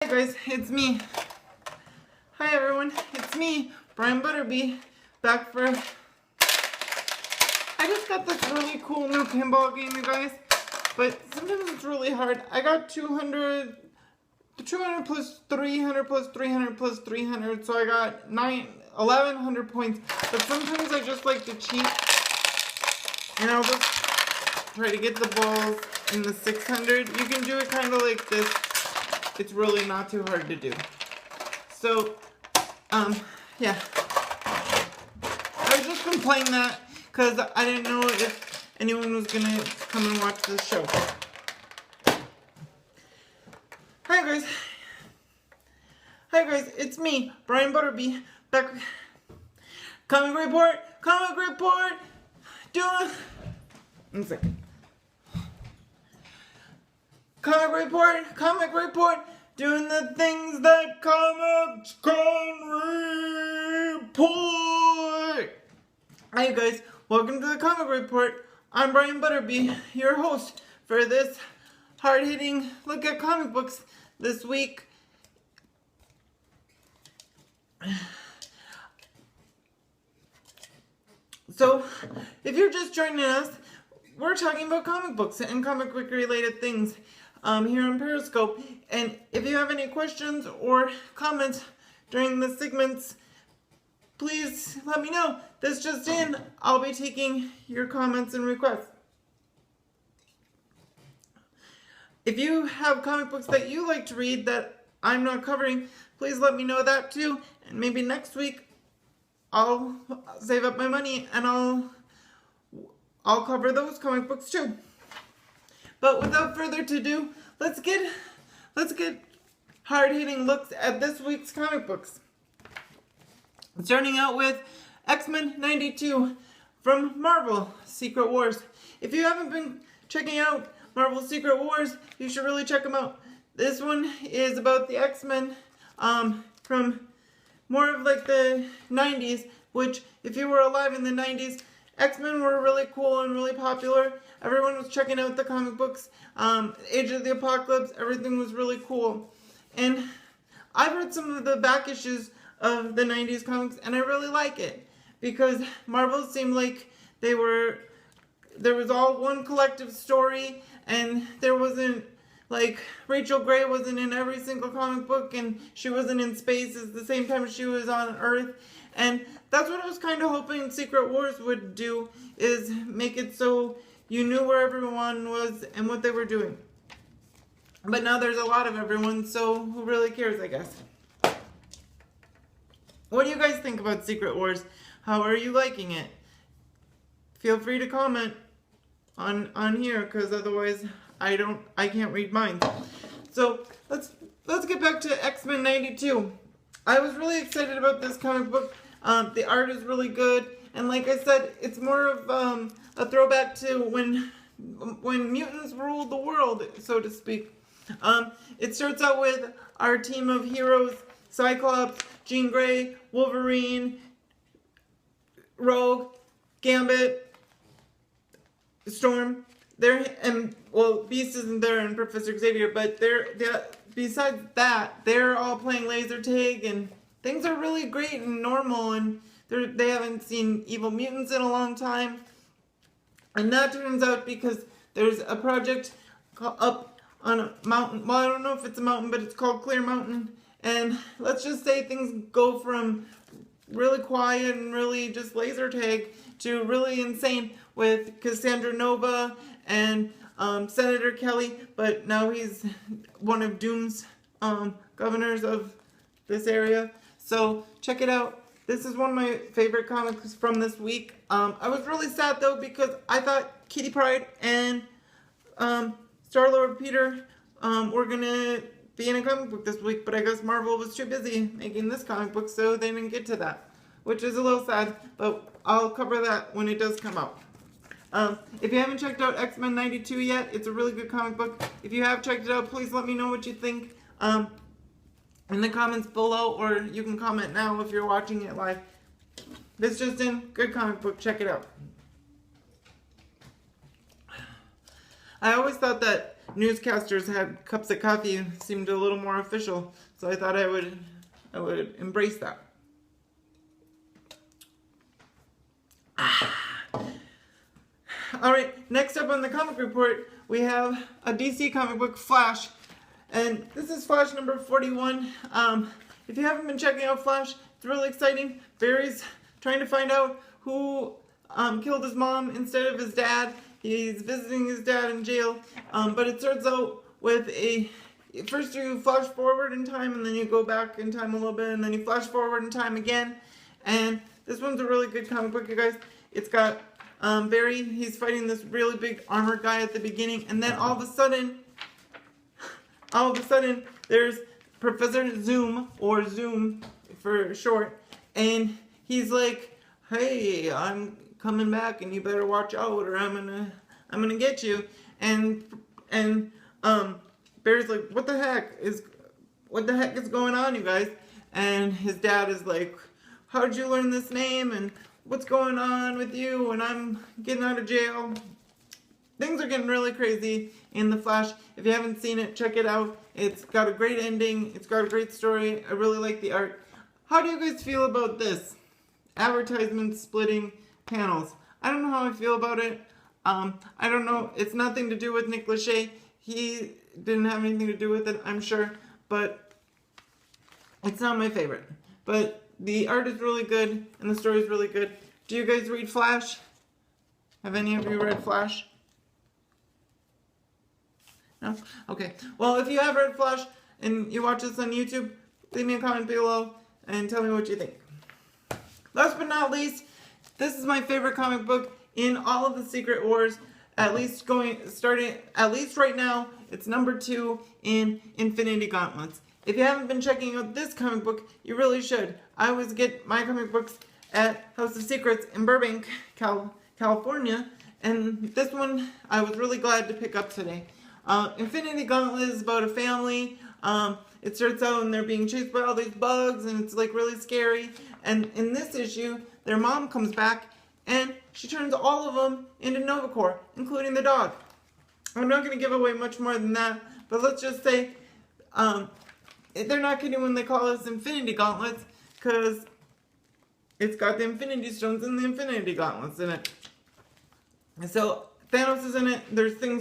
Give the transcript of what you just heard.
Hi guys, it's me. Hi everyone, it's me, Brian Butterbee, back for... I just got this really cool new pinball game, you guys, but sometimes it's really hard. I got 200 plus 300 plus 300 plus 300, so I got 1,100 points, but sometimes I just like to cheat, and I'll just try to get the balls in the 600. You can do it kind of like this. It's really not too hard to do. So, yeah. I was just complaining that because I didn't know if anyone was gonna come and watch this show. Hi guys. Hi guys, it's me, Brian Butterbee, back. Comic report, doing. 1 second. Comic report, doing the things that comics can report. Hi guys, welcome to the comic report. I'm Brian Butterbee, your host for this hard-hitting look at comic books this week. So, if you're just joining us, we're talking about comic books and comic book related things here on Periscope. And if you have any questions or comments during the segments, please let me know. This just in, I'll be taking your comments and requests. If you have comic books that you like to read that I'm not covering, please let me know that too. And maybe next week I'll save up my money and I'll cover those comic books too. But without further ado, let's get hard-hitting looks at this week's comic books. Starting out with X-Men 92 from Marvel Secret Wars. If you haven't been checking out Marvel Secret Wars, you should really check them out. This one is about the X-Men from more of like the 90s, which if you were alive in the 90s, X-Men were really cool and really popular. Everyone was checking out the comic books. Age of the Apocalypse, everything was really cool. And I've read some of the back issues of the 90s comics, and I really like it. Because Marvel seemed like there was all one collective story, and there wasn't, like, Rachel Grey wasn't in every single comic book, and she wasn't in space at the same time she was on Earth. And that's what I was kind of hoping Secret Wars would do, is make it so you knew where everyone was and what they were doing. But now there's a lot of everyone, so who really cares, I guess. What do you guys think about Secret Wars? How are you liking it? Feel free to comment on here, because otherwise I can't read mine. So let's get back to X-Men 92. I was really excited about this comic book. The art is really good, and like I said, it's more of a throwback to when mutants ruled the world, so to speak. It starts out with our team of heroes: Cyclops, Jean Grey, Wolverine, Rogue, Gambit, Storm. Beast isn't there, and Professor Xavier, but besides that, they're all playing laser tag, and things are really great and normal, and they haven't seen evil mutants in a long time. And that turns out because there's a project up on a mountain. Well, I don't know if it's a mountain, but it's called Clear Mountain. And let's just say things go from really quiet and really just laser tag to really insane with Cassandra Nova and Senator Kelly, but now he's one of Doom's governors of this area. So check it out. This is one of my favorite comics from this week. I was really sad though, because I thought Kitty Pryde and Star-Lord Peter were gonna be in a comic book this week, but I guess Marvel was too busy making this comic book, so they didn't get to that, which is a little sad, but I'll cover that when it does come out. If you haven't checked out X-Men 92 yet, it's a really good comic book. If you have checked it out, please let me know what you think in the comments below, or you can comment now if you're watching it live. This just in, good comic book, check it out. I always thought that newscasters had cups of coffee seemed a little more official. So I thought I would embrace that. All right, next up on the comic report, we have a DC comic book, Flash. And this is Flash number 41. If you haven't been checking out Flash, it's really exciting. Barry's trying to find out who killed his mom instead of his dad. He's visiting his dad in jail. But it starts out with first you flash forward in time, and then you go back in time a little bit, and then you flash forward in time again. And this one's a really good comic book, you guys. It's got Barry, he's fighting this really big armored guy at the beginning, and then all of a sudden, there's Professor Zoom, or Zoom for short, and he's like, "Hey, I'm coming back, and you better watch out, or I'm gonna get you." And Barry's like, "What the heck is going on, you guys?" And his dad is like, "How'd you learn this name? And what's going on with you? And I'm getting out of jail." Things are getting really crazy in The Flash. If you haven't seen it, check it out. It's got a great ending. It's got a great story. I really like the art. How do you guys feel about this? Advertisement splitting panels. I don't know how I feel about it. I don't know. It's nothing to do with Nick Lachey. He didn't have anything to do with it, I'm sure. But it's not my favorite. But the art is really good, and the story is really good. Do you guys read Flash? Have any of you read Flash? No? Okay. Well, if you have read Flash and you watch this on YouTube, leave me a comment below and tell me what you think. Last but not least, this is my favorite comic book in all of the Secret Wars. At least right now, it's number 2 in Infinity Gauntlets. If you haven't been checking out this comic book, you really should. I always get my comic books at House of Secrets in Burbank, California, and this one I was really glad to pick up today. Infinity Gauntlet is about a family. It starts out and they're being chased by all these bugs, and it's like really scary. And in this issue, their mom comes back and she turns all of them into Nova Corps, including the dog. I'm not going to give away much more than that, but let's just say they're not kidding when they call us Infinity Gauntlets, because it's got the Infinity Stones and the Infinity Gauntlets in it. And so Thanos is in it. There's things